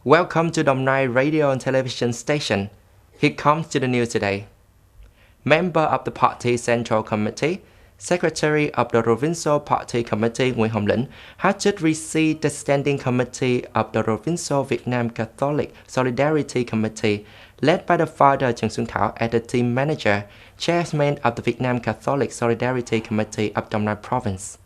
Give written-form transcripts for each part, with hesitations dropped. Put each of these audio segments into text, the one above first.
Welcome to Đồng Nai Radio and Television Station. Here comes to the news today. Member of the Party Central Committee, Secretary of the Provincial Party Committee Nguyễn Hồng Lĩnh has just received the Standing Committee of the Provincial Vietnam Catholic Solidarity Committee, led by the Father Trần Xuân Thảo as the team manager, chairman of the Vietnam Catholic Solidarity Committee of Đồng Nai Province.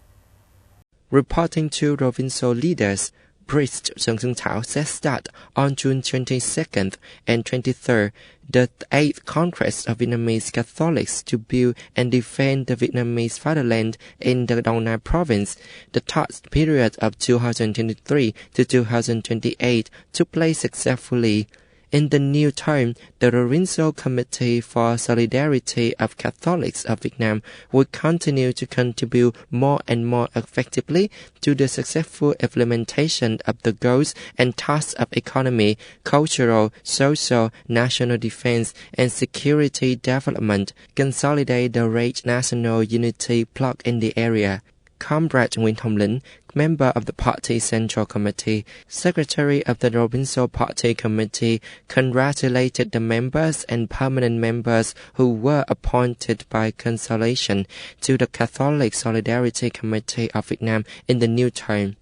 Reporting to provincial leaders, Priest Trần Xuân Thảo says that on June 22nd and 23rd, the 8th Congress of Vietnamese Catholics to build and defend the Vietnamese fatherland in the Đồng Nai province, the third period of 2023 to 2028, took place successfully. In the new term, the Provincial Committee for Solidarity of Catholics of Vietnam will continue to contribute more and more effectively to the successful implementation of the goals and tasks of economy, cultural, social, national defense, and security development, consolidate the rich national unity plug in the area. Comrade Nguyễn Hồng Lĩnh, member of the Party Central Committee, Secretary of the Provincial Party Committee, congratulated the members and permanent members who were appointed by consolation to the Catholic Solidarity Committee of Vietnam in the new term.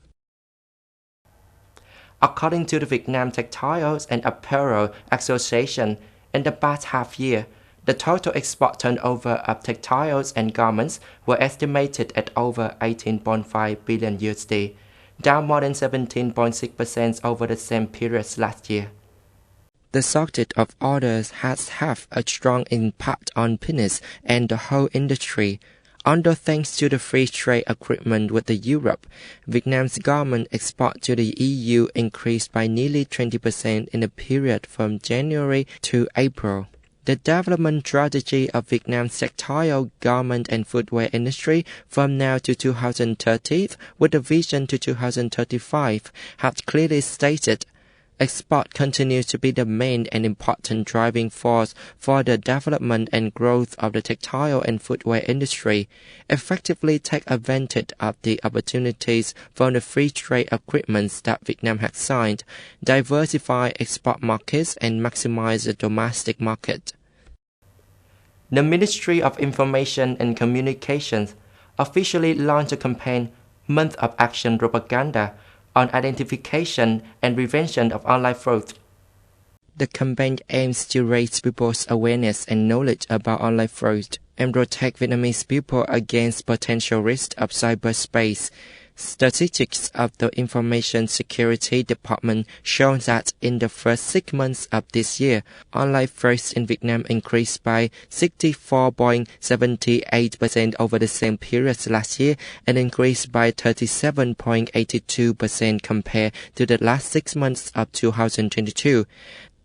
According to the Vietnam Textiles and Apparel Association, in the past half year, the total export turnover of textiles and garments were estimated at over 18.5 billion USD, down more than 17.6% over the same period last year. The shortage of orders has had a strong impact on business and the whole industry. Although thanks to the free trade agreement with Europe, Vietnam's garment export to the EU increased by nearly 20% in the period from January to April. The development strategy of Vietnam's textile, garment and footwear industry from now to 2030 with a vision to 2035 has clearly stated export continues to be the main and important driving force for the development and growth of the textile and footwear industry, effectively take advantage of the opportunities from the free trade agreements that Vietnam has signed, diversify export markets and maximize the domestic market. The Ministry of Information and Communications officially launched a campaign, Month of Action Propaganda, on identification and prevention of online fraud. The campaign aims to raise people's awareness and knowledge about online fraud and protect Vietnamese people against potential risks of cyberspace. Statistics of the Information Security Department show that in the first 6 months of this year, online frauds in Vietnam increased by 64.78% over the same period last year and increased by 37.82% compared to the last 6 months of 2022.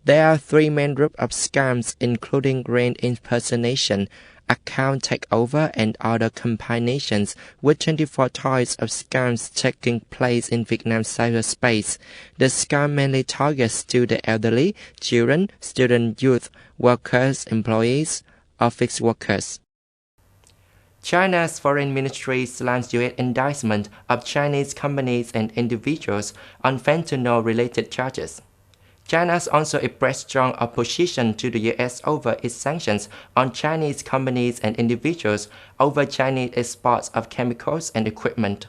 There are three main groups of scams, including grant impersonation, account takeover and other combinations, with 24 types of scams taking place in Vietnam's cyberspace. The scam mainly targets to the elderly, children, student youth, workers, employees, office workers. China's Foreign Ministry launched U.S. indictment of Chinese companies and individuals on fentanyl-related charges. China has also expressed strong opposition to the U.S. over its sanctions on Chinese companies and individuals over Chinese exports of chemicals and equipment.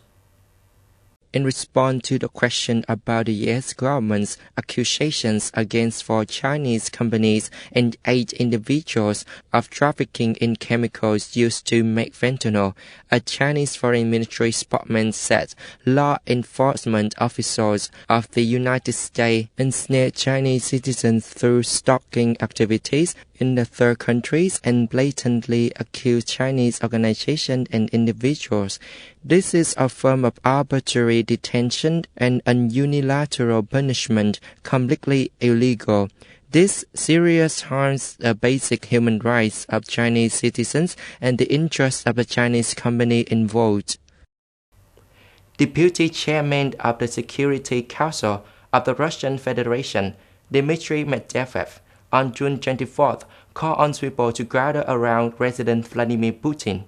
In response to the question about the U.S. government's accusations against 4 Chinese companies and 8 individuals of trafficking in chemicals used to make fentanyl, a Chinese Foreign Ministry spokesman said law enforcement officials of the United States ensnare Chinese citizens through stalking activities in the third countries and blatantly accuse Chinese organizations and individuals. This is a form of arbitrary detention and a unilateral punishment, completely illegal. This seriously harms the basic human rights of Chinese citizens and the interests of the Chinese company involved. Deputy Chairman of the Security Council of the Russian Federation, Dmitry Medvedev, on June 24th, called on people to gather around President Vladimir Putin.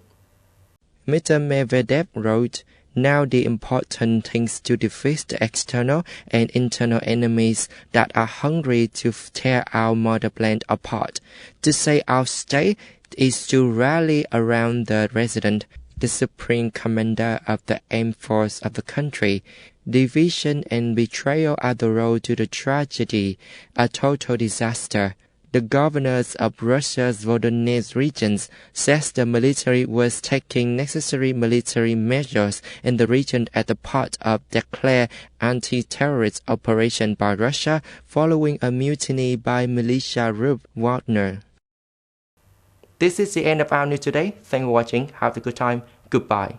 Mr. Medvedev wrote, Now the important thing is to defeat the external and internal enemies that are hungry to tear our motherland apart. To say our state is to rally around the resident, the supreme commander of the armed force of the country. Division and betrayal are the road to the tragedy, a total disaster. The governors of Russia's Voronezh regions says the military was taking necessary military measures in the region as a part of declared anti-terrorist operation by Russia following a mutiny by militia group Wagner. This is the end of our news today. Thanks for watching. Have a good time. Goodbye.